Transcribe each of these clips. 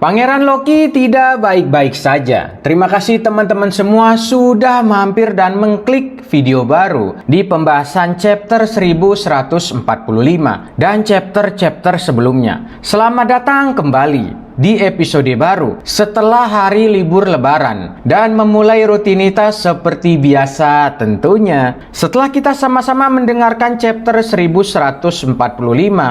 Pangeran Loki tidak baik-baik saja. Terima kasih teman-teman semua sudah mampir dan mengklik video baru di pembahasan chapter 1145 dan chapter-chapter sebelumnya. Selamat datang kembali di episode baru setelah hari libur lebaran dan memulai rutinitas seperti biasa tentunya. Setelah kita sama-sama mendengarkan chapter 1145,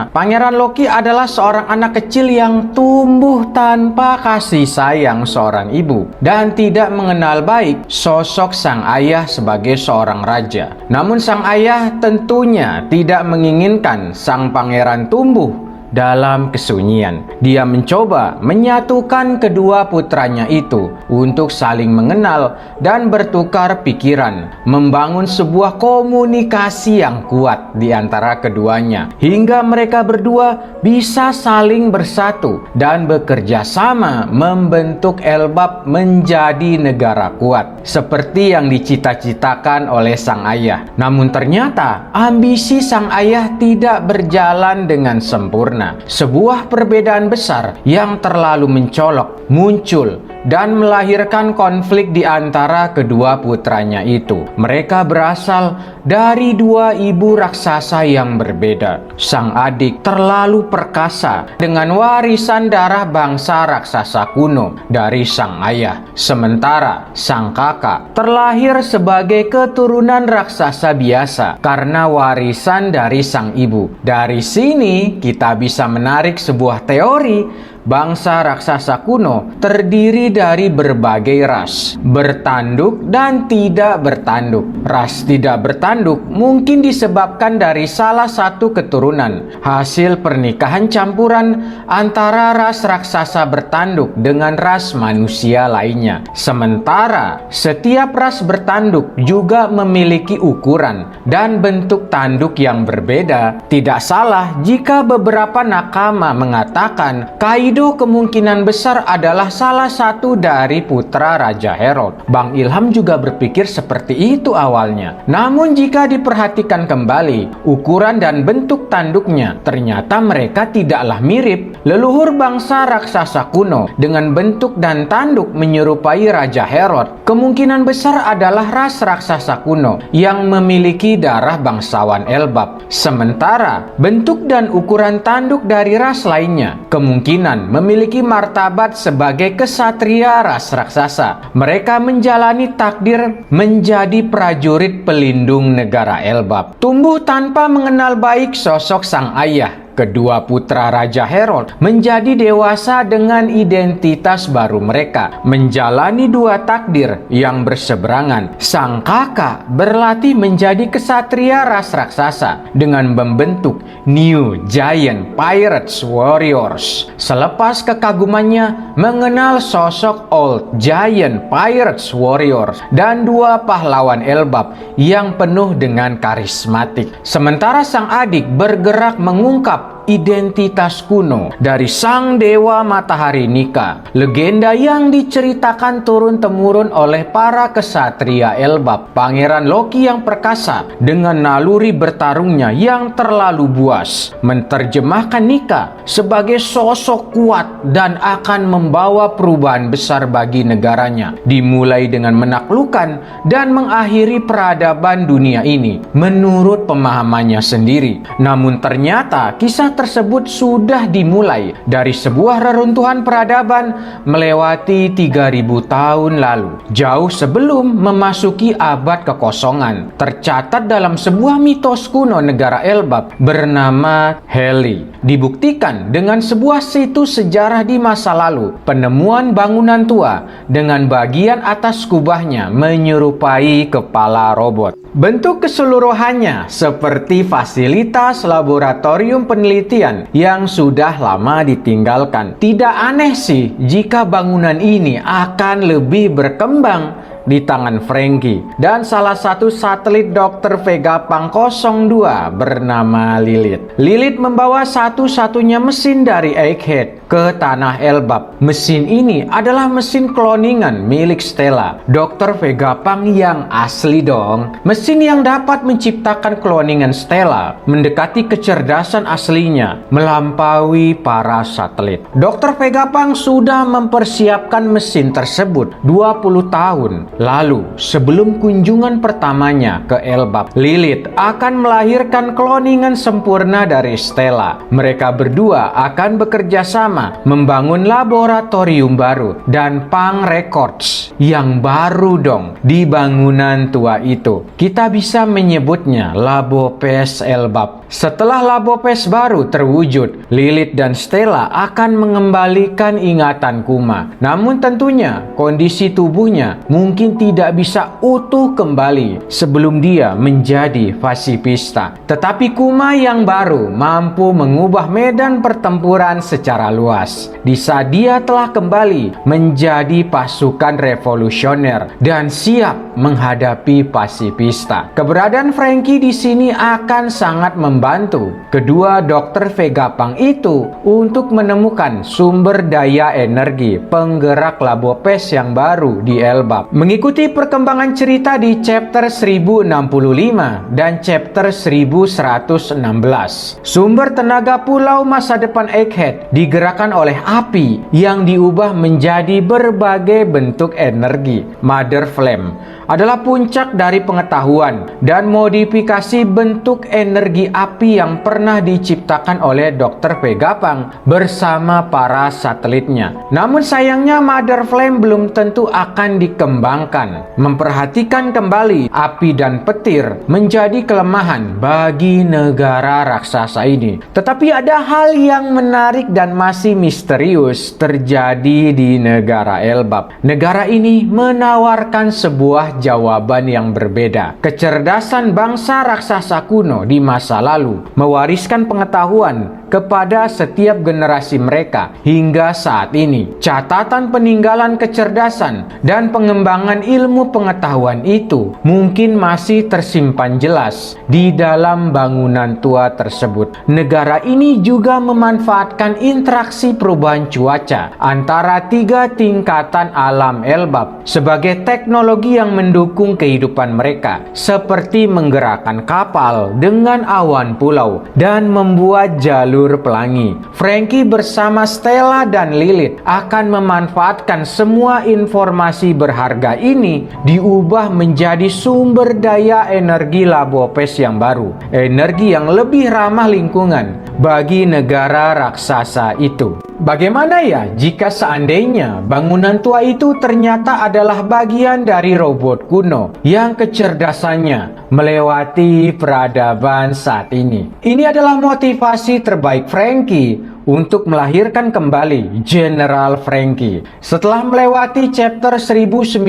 Pangeran Loki adalah seorang anak kecil yang tumbuh tanpa kasih sayang seorang ibu dan tidak mengenal baik sosok sang ayah sebagai seorang raja. Namun sang ayah tentunya tidak menginginkan sang pangeran tumbuh dalam kesunyian. Dia mencoba menyatukan kedua putranya itu untuk saling mengenal dan bertukar pikiran, membangun sebuah komunikasi yang kuat di antara keduanya, hingga mereka berdua bisa saling bersatu dan bekerja sama membentuk Elbap menjadi negara kuat, seperti yang dicita-citakan oleh sang ayah. Namun ternyata ambisi sang ayah tidak berjalan dengan sempurna. Sebuah perbedaan besar yang terlalu mencolok muncul dan melahirkan konflik di antara kedua putranya itu. Mereka berasal dari dua ibu raksasa yang berbeda. Sang adik terlalu perkasa dengan warisan darah bangsa raksasa kuno dari sang ayah. Sementara sang kakak terlahir sebagai keturunan raksasa biasa karena warisan dari sang ibu. Dari sini kita bisa menarik sebuah teori. Bangsa raksasa kuno terdiri dari berbagai ras, bertanduk dan tidak bertanduk. Ras tidak bertanduk mungkin disebabkan dari salah satu keturunan, hasil pernikahan campuran antara ras raksasa bertanduk dengan ras manusia lainnya. Sementara setiap ras bertanduk juga memiliki ukuran dan bentuk tanduk yang berbeda. Tidak salah jika beberapa nakama mengatakan Kaido kemungkinan besar adalah salah satu dari putra Raja Herald. Bang Ilham juga berpikir seperti itu awalnya. Namun jika diperhatikan kembali, ukuran dan bentuk tanduknya, ternyata mereka tidaklah mirip. Leluhur bangsa raksasa kuno dengan bentuk dan tanduk menyerupai Raja Herald kemungkinan besar adalah ras raksasa kuno yang memiliki darah bangsawan Elbap. Sementara bentuk dan ukuran tanduk dari ras lainnya kemungkinan memiliki martabat sebagai kesatria ras raksasa. Mereka menjalani takdir menjadi prajurit pelindung negara Elbap. Tumbuh tanpa mengenal baik sosok sang ayah, kedua putra Raja Herald menjadi dewasa dengan identitas baru mereka, menjalani dua takdir yang berseberangan. Sang kakak berlatih menjadi kesatria ras raksasa dengan membentuk New Giant Pirates Warriors. Selepas kekagumannya mengenal sosok Old Giant Pirates Warriors dan dua pahlawan Elbap yang penuh dengan karismatik. Sementara sang adik bergerak mengungkap identitas kuno dari sang dewa matahari Nika, legenda yang diceritakan turun-temurun oleh para kesatria Elbap. Pangeran Loki yang perkasa dengan naluri bertarungnya yang terlalu buas menerjemahkan Nika sebagai sosok kuat dan akan membawa perubahan besar bagi negaranya, dimulai dengan menaklukkan dan mengakhiri peradaban dunia ini menurut pemahamannya sendiri. Namun ternyata kisah tersebut sudah dimulai dari sebuah reruntuhan peradaban melewati 3000 tahun lalu, jauh sebelum memasuki abad kekosongan. Tercatat dalam sebuah mitos kuno negara Elbap bernama Heli. Dibuktikan dengan sebuah situs sejarah di masa lalu, penemuan bangunan tua dengan bagian atas kubahnya menyerupai kepala robot. Bentuk keseluruhannya seperti fasilitas laboratorium penelitian yang sudah lama ditinggalkan. Tidak aneh sih jika bangunan ini akan lebih berkembang di tangan Franky dan salah satu satelit Dr. Vegapunk 02 bernama Lilith. Lilith membawa satu-satunya mesin dari Egghead ke tanah Elbap. Mesin ini adalah mesin cloningan milik Stella, Dr. Vegapunk yang asli dong. Mesin yang dapat menciptakan cloningan Stella mendekati kecerdasan aslinya melampaui para satelit. Dr. Vegapunk sudah mempersiapkan mesin tersebut 20 tahun lalu. Sebelum kunjungan pertamanya ke Elbap, Lilith akan melahirkan cloningan sempurna dari Stella. Mereka berdua akan bekerja sama membangun laboratorium baru dan Punk Records yang baru dong di bangunan tua itu. Kita bisa menyebutnya Labopes Elbap. Setelah Labopes baru terwujud, Lilith dan Stella akan mengembalikan ingatan Kuma. Namun tentunya kondisi tubuhnya mungkin tidak bisa utuh kembali sebelum dia menjadi pasifista. Tetapi Kuma yang baru mampu mengubah medan pertempuran secara luas. Di saat dia telah kembali menjadi pasukan revolusioner dan siap menghadapi pasifista. Keberadaan Franky di sini akan sangat membantu kedua Dr. Vegapunk itu untuk menemukan sumber daya energi penggerak Labopes yang baru di Elbap. Mengikuti perkembangan cerita di chapter 1065 dan chapter 1116, sumber tenaga pulau masa depan Egghead digerakkan oleh api yang diubah menjadi berbagai bentuk energi. Mother Flame adalah puncak dari pengetahuan dan modifikasi bentuk energi api yang pernah diciptakan oleh Dr. Vegapunk bersama para satelitnya. Namun sayangnya Mother Flame belum tentu akan dikembangkan. Memperhatikan kembali api dan petir menjadi kelemahan bagi negara raksasa ini. Tetapi ada hal yang menarik dan masih misterius terjadi di negara Elbap. Negara ini menawarkan sebuah jawaban yang berbeda. Kecerdasan bangsa raksasa kuno di masa lalu mewariskan pengetahuan kepada setiap generasi mereka hingga saat ini. Catatan peninggalan kecerdasan dan pengembangan ilmu pengetahuan itu mungkin masih tersimpan jelas di dalam bangunan tua tersebut. Negara ini juga memanfaatkan interaksi perubahan cuaca antara tiga tingkatan alam Elbap sebagai teknologi yang mendukung kehidupan mereka, seperti menggerakkan kapal dengan awan pulau dan membuat jalur pelangi. Franky bersama Stella dan Lilith akan memanfaatkan semua informasi berharga ini diubah menjadi sumber daya energi Labopes yang baru, energi yang lebih ramah lingkungan bagi negara raksasa itu. Bagaimana ya jika seandainya bangunan tua itu ternyata adalah bagian dari robot kuno yang kecerdasannya melewati peradaban saat ini? Ini adalah motivasi terbaik Franky untuk melahirkan kembali General Franky. Setelah melewati chapter 1019,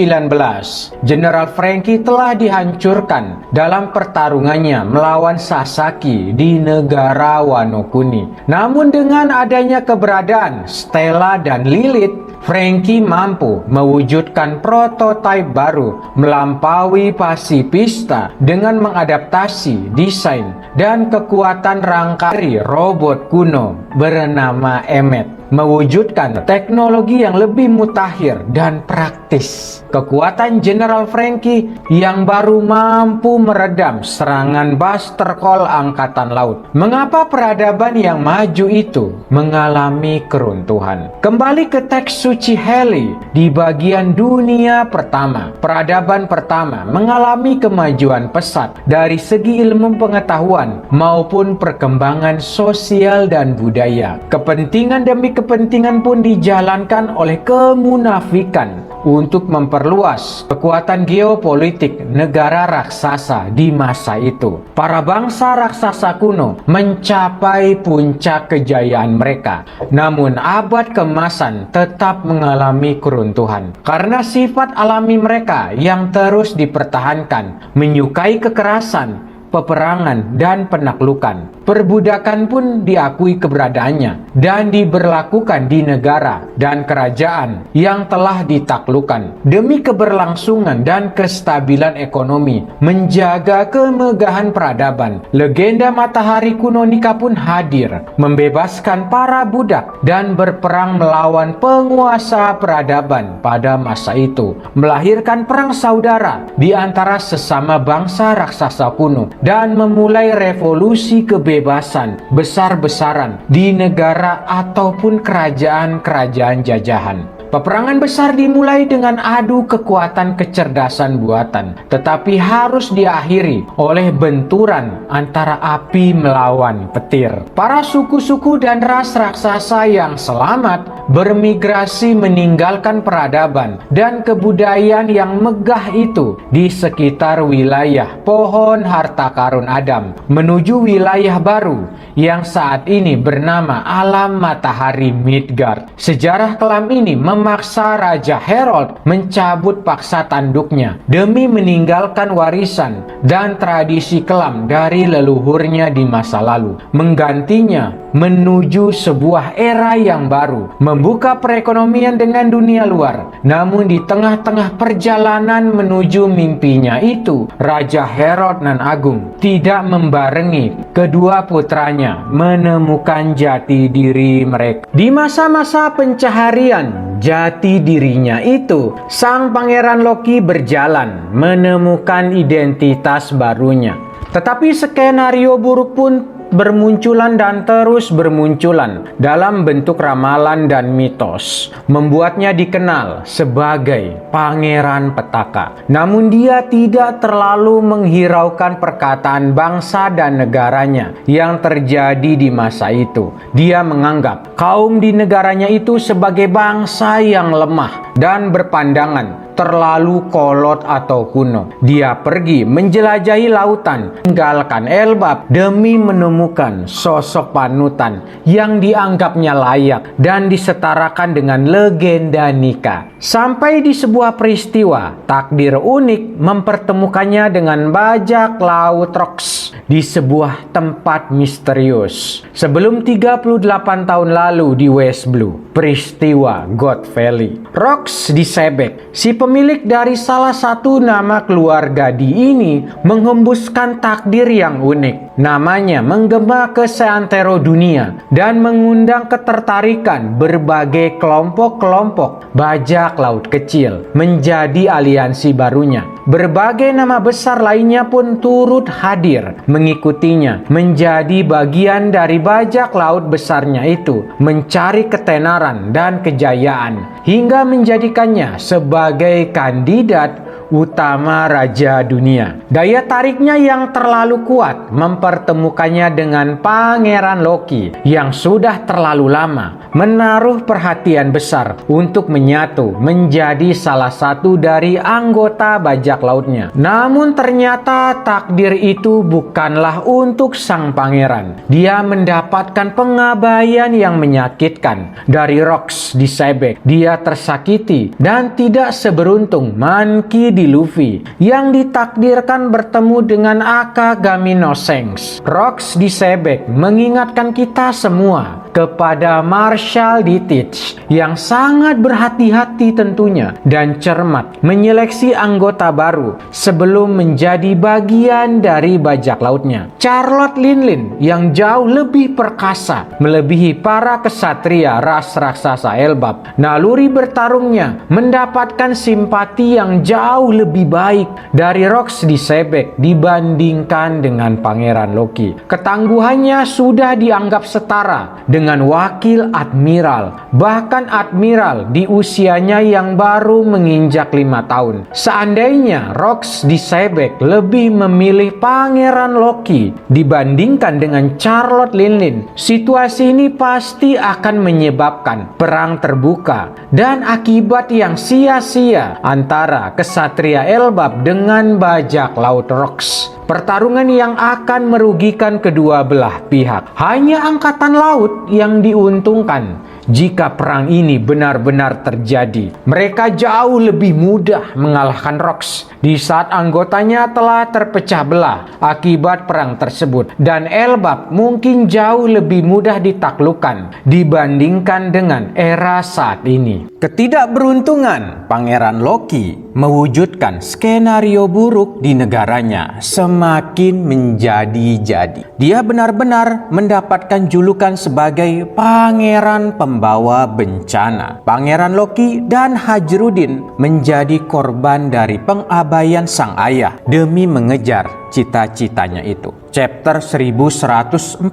General Franky telah dihancurkan dalam pertarungannya melawan Sasaki di negara Wano Kuni. Namun dengan adanya keberadaan Stella dan Lilith, Franky mampu mewujudkan prototipe baru melampaui pasifista dengan mengadaptasi desain dan kekuatan rangkari robot kuno bernama Emmet, mewujudkan teknologi yang lebih mutakhir dan praktis. Kekuatan General Franky yang baru mampu meredam serangan Buster Call Angkatan Laut. Mengapa peradaban yang maju itu mengalami keruntuhan? Kembali ke teks suci Heli di bagian dunia pertama. Peradaban pertama mengalami kemajuan pesat dari segi ilmu pengetahuan maupun perkembangan sosial dan budaya. Kepentingan demi kepentingan pun dijalankan oleh kemunafikan untuk memperluas kekuatan geopolitik negara raksasa di masa itu. Para bangsa raksasa kuno mencapai puncak kejayaan mereka, namun abad keemasan tetap mengalami keruntuhan karena sifat alami mereka yang terus dipertahankan, menyukai kekerasan, peperangan, dan penaklukan. Perbudakan pun diakui keberadaannya dan diberlakukan di negara dan kerajaan yang telah ditaklukkan demi keberlangsungan dan kestabilan ekonomi, menjaga kemegahan peradaban. Legenda matahari kuno Nika pun hadir, membebaskan para budak dan berperang melawan penguasa peradaban pada masa itu, melahirkan perang saudara di antara sesama bangsa raksasa kuno dan memulai revolusi kebebasan besar-besaran di negara ataupun kerajaan-kerajaan jajahan. Peperangan besar dimulai dengan adu kekuatan kecerdasan buatan, tetapi harus diakhiri oleh benturan antara api melawan petir. Para suku-suku dan ras raksasa yang selamat bermigrasi meninggalkan peradaban dan kebudayaan yang megah itu di sekitar wilayah pohon harta karun Adam menuju wilayah baru yang saat ini bernama alam matahari Midgard. Sejarah kelam ini memaksa Raja Harold mencabut paksa tanduknya demi meninggalkan warisan dan tradisi kelam dari leluhurnya di masa lalu, menggantinya menuju sebuah era yang baru, membuka perekonomian dengan dunia luar. Namun di tengah-tengah perjalanan menuju mimpinya itu, Raja Harold nan Agung tidak membarengi kedua putranya menemukan jati diri mereka. Di masa-masa pencaharian jati dirinya itu, sang Pangeran Loki berjalan menemukan identitas barunya. Tetapi skenario buruk pun bermunculan dan terus bermunculan dalam bentuk ramalan dan mitos, membuatnya dikenal sebagai Pangeran Petaka. Namun dia tidak terlalu menghiraukan perkataan bangsa dan negaranya yang terjadi di masa itu. Dia menganggap kaum di negaranya itu sebagai bangsa yang lemah dan berpandangan terlalu kolot atau kuno. Dia pergi menjelajahi lautan, meninggalkan Elbap demi menemukan sosok panutan yang dianggapnya layak dan disetarakan dengan legenda Nika. Sampai di sebuah peristiwa, takdir unik mempertemukannya dengan bajak laut Rox di sebuah tempat misterius. Sebelum 38 tahun lalu di West Blue, peristiwa God Valley. Rox disebek. Si pemilik dari salah satu nama keluarga di ini menghembuskan takdir yang unik. Namanya menggema ke seantero dunia dan mengundang ketertarikan berbagai kelompok-kelompok bajak laut kecil menjadi aliansi barunya. Berbagai nama besar lainnya pun turut hadir mengikutinya, menjadi bagian dari bajak laut besarnya itu, mencari ketenaran dan kejayaan hingga menjadikannya sebagai kandidat utama raja dunia. Daya tariknya yang terlalu kuat mempertemukannya dengan Pangeran Loki yang sudah terlalu lama menaruh perhatian besar untuk menyatu menjadi salah satu dari anggota bajak lautnya. Namun ternyata takdir itu bukanlah untuk sang pangeran. Dia mendapatkan pengabaian yang menyakitkan dari Rox di Sebek. Dia tersakiti dan tidak seberuntung Monkey di Luffy yang ditakdirkan bertemu dengan Akagami no Shanks. Rox di Sebek mengingatkan kita semua kepada Marshall D. Teach yang sangat berhati-hati tentunya dan cermat menyeleksi anggota baru sebelum menjadi bagian dari bajak lautnya. Charlotte Linlin yang jauh lebih perkasa melebihi para kesatria ras raksasa Elbap. Naluri bertarungnya mendapatkan simpati yang jauh lebih baik dari Rox di Sebek dibandingkan dengan Pangeran Loki. Ketangguhannya sudah dianggap setara dengan wakil admiral, bahkan admiral di usianya yang baru menginjak 5 tahun. Seandainya Rox di Sebek lebih memilih Pangeran Loki dibandingkan dengan Charlotte Linlin, situasi ini pasti akan menyebabkan perang terbuka dan akibat yang sia-sia antara kesatria Elbap dengan bajak laut Rox. Pertarungan yang akan merugikan kedua belah pihak. Hanya angkatan laut yang diuntungkan jika perang ini benar-benar terjadi. Mereka jauh lebih mudah mengalahkan Rox di saat anggotanya telah terpecah belah akibat perang tersebut, dan Elbap mungkin jauh lebih mudah ditaklukkan dibandingkan dengan era saat ini. Ketidakberuntungan Pangeran Loki mewujudkan skenario buruk di negaranya semakin menjadi-jadi. Dia benar-benar mendapatkan julukan sebagai Pangeran Pembawa Bencana. Pangeran Loki dan Hajrudin menjadi korban dari pengabaian sang ayah demi mengejar cita-citanya itu. Chapter 1145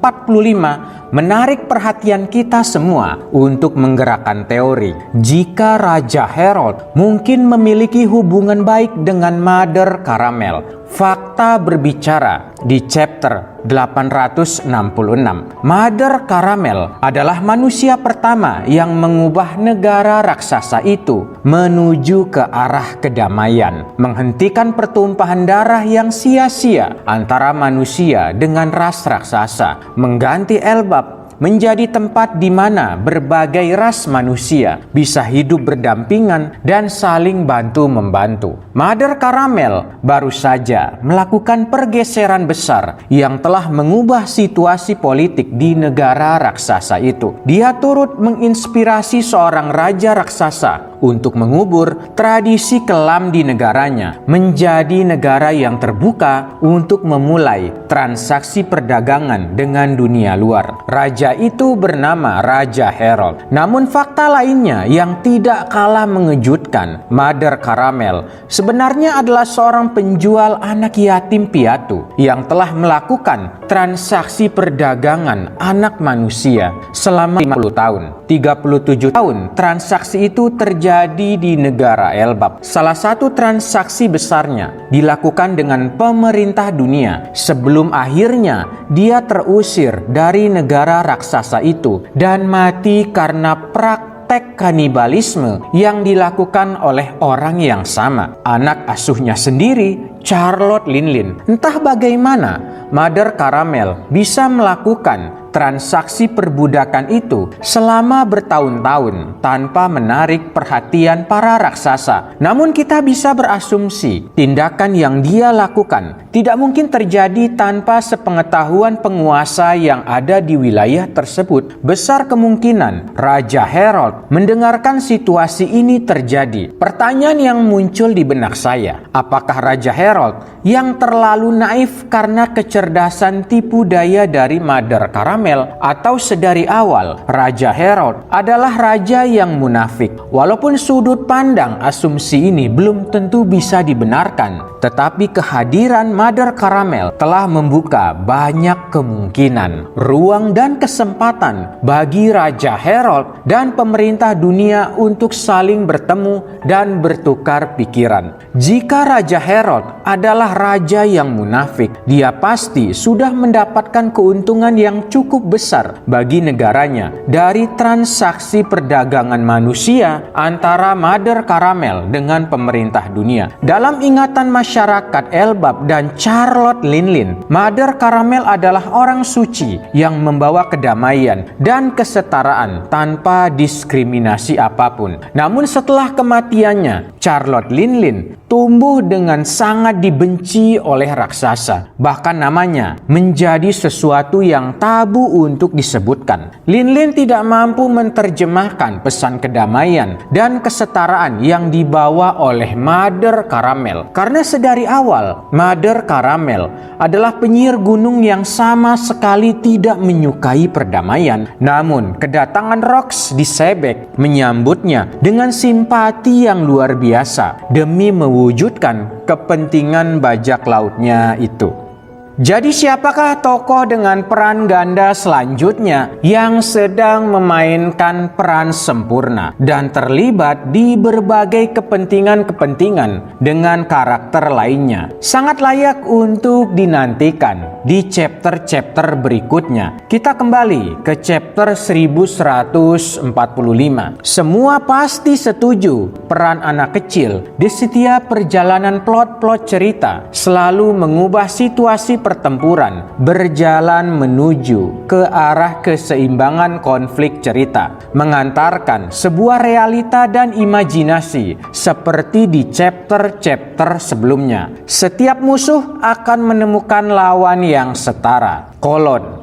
menarik perhatian kita semua untuk menggerakkan teori jika Raja Herald mungkin memiliki hubungan baik dengan Mother Caramel. Fakta berbicara di chapter 866. Mother Caramel adalah manusia pertama yang mengubah negara raksasa itu menuju ke arah kedamaian, menghentikan pertumpahan darah yang sia-sia antara manusia dengan ras raksasa, mengganti Elbap menjadi tempat di mana berbagai ras manusia bisa hidup berdampingan dan saling bantu-membantu. Mother Caramel baru saja melakukan pergeseran besar yang telah mengubah situasi politik di negara raksasa itu. Dia turut menginspirasi seorang raja raksasa untuk mengubur tradisi kelam di negaranya menjadi negara yang terbuka untuk memulai transaksi perdagangan dengan dunia luar. Raja itu bernama Raja Herald. Namun fakta lainnya yang tidak kalah mengejutkan, Mother Caramel sebenarnya adalah seorang penjual anak yatim piatu yang telah melakukan transaksi perdagangan anak manusia selama 50 tahun. 37 tahun transaksi itu terjadi di negara Elbap. Salah satu transaksi besarnya dilakukan dengan pemerintah dunia sebelum akhirnya dia terusir dari negara raksasa itu dan mati karena praktek kanibalisme yang dilakukan oleh orang yang sama. Anak asuhnya sendiri, Charlotte Linlin. Entah bagaimana Mother Caramel bisa melakukan transaksi perbudakan itu selama bertahun-tahun tanpa menarik perhatian para raksasa. Namun kita bisa berasumsi tindakan yang dia lakukan tidak mungkin terjadi tanpa sepengetahuan penguasa yang ada di wilayah tersebut. Besar kemungkinan Raja Herald mendengarkan situasi ini terjadi. Pertanyaan yang muncul di benak saya, apakah Raja Herald yang terlalu naif karena kecerdasan tipu daya dari Mother Caramel, atau sedari awal Raja Herald adalah raja yang munafik? Walaupun sudut pandang asumsi ini belum tentu bisa dibenarkan, tetapi kehadiran Mother Caramel telah membuka banyak kemungkinan, ruang dan kesempatan bagi Raja Herald dan pemerintah dunia untuk saling bertemu dan bertukar pikiran. Jika Raja Herald adalah raja yang munafik, dia pasti sudah mendapatkan keuntungan yang cukup besar bagi negaranya dari transaksi perdagangan manusia antara Mother Caramel dengan pemerintah dunia. Dalam ingatan masyarakat Elbap dan Charlotte Linlin, Mother Caramel adalah orang suci yang membawa kedamaian dan kesetaraan tanpa diskriminasi apapun. Namun setelah kematiannya, Charlotte Linlin tumbuh dengan sangat dibenci oleh raksasa. Bahkan namanya menjadi sesuatu yang tabu untuk disebutkan. Linlin tidak mampu menerjemahkan pesan kedamaian dan kesetaraan yang dibawa oleh Mother Caramel. Karena sedari awal, Mother Caramel adalah penyihir gunung yang sama sekali tidak menyukai perdamaian. Namun, kedatangan Rox di Sebek menyambutnya dengan simpati yang luar biasa demi mewujudkan kepentingan bajak lautnya itu. Jadi siapakah tokoh dengan peran ganda selanjutnya yang sedang memainkan peran sempurna dan terlibat di berbagai kepentingan-kepentingan dengan karakter lainnya? Sangat layak untuk dinantikan di chapter-chapter berikutnya. Kita kembali ke chapter 1145. Semua pasti setuju peran anak kecil di setiap perjalanan plot-plot cerita selalu mengubah situasi pertempuran berjalan menuju ke arah keseimbangan konflik cerita, mengantarkan sebuah realita dan imajinasi seperti di chapter-chapter sebelumnya. Setiap musuh akan menemukan lawan yang setara.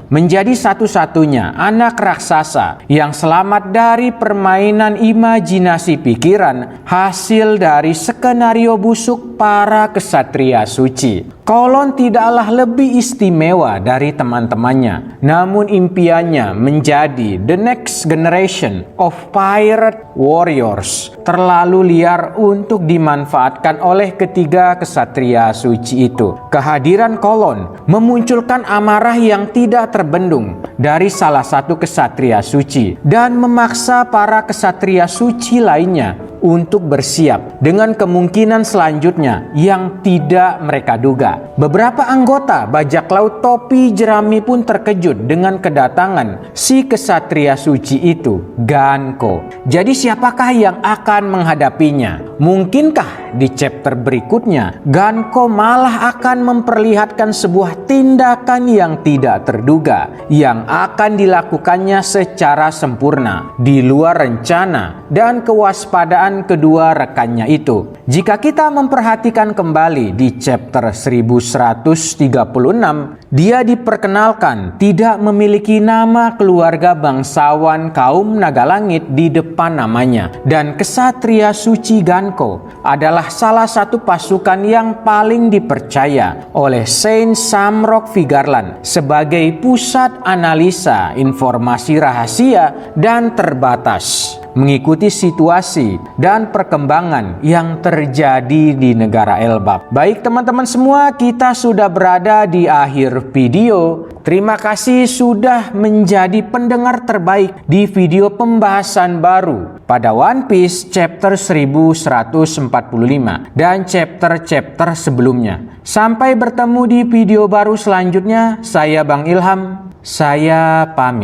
Menjadi satu-satunya anak raksasa yang selamat dari permainan imajinasi pikiran hasil dari skenario busuk para kesatria suci. Kolon tidaklah lebih istimewa dari teman-temannya, namun impiannya menjadi the next generation of pirate warriors terlalu liar untuk dimanfaatkan oleh ketiga kesatria suci itu. Kehadiran Kolon memunculkan amarah yang tidak terbendung dari salah satu kesatria suci dan memaksa para kesatria suci lainnya untuk bersiap dengan kemungkinan selanjutnya yang tidak mereka duga. Beberapa anggota bajak laut topi jerami pun terkejut dengan kedatangan si kesatria suci itu, Ganko. Jadi siapakah yang akan menghadapinya? Mungkinkah di chapter berikutnya Ganko malah akan memperlihatkan sebuah tindakan yang tidak terduga yang akan dilakukannya secara sempurna di luar rencana dan kewaspadaan kedua rekannya itu. Jika kita memperhatikan kembali di chapter 1136, dia diperkenalkan tidak memiliki nama keluarga bangsawan kaum naga langit di depan namanya, dan kesatria suci Ganko adalah salah satu pasukan yang paling dipercaya oleh Saint Samrock Vigarland sebagai pusat analisa informasi rahasia dan terbatas, mengikuti situasi dan perkembangan yang terjadi di negara Elbap. Baik teman-teman semua, kita sudah berada di akhir video. Terima kasih sudah menjadi pendengar terbaik di video pembahasan baru pada One Piece chapter 1145 dan chapter-chapter sebelumnya. Sampai bertemu di video baru selanjutnya. Saya Bang Ilham, saya pamit.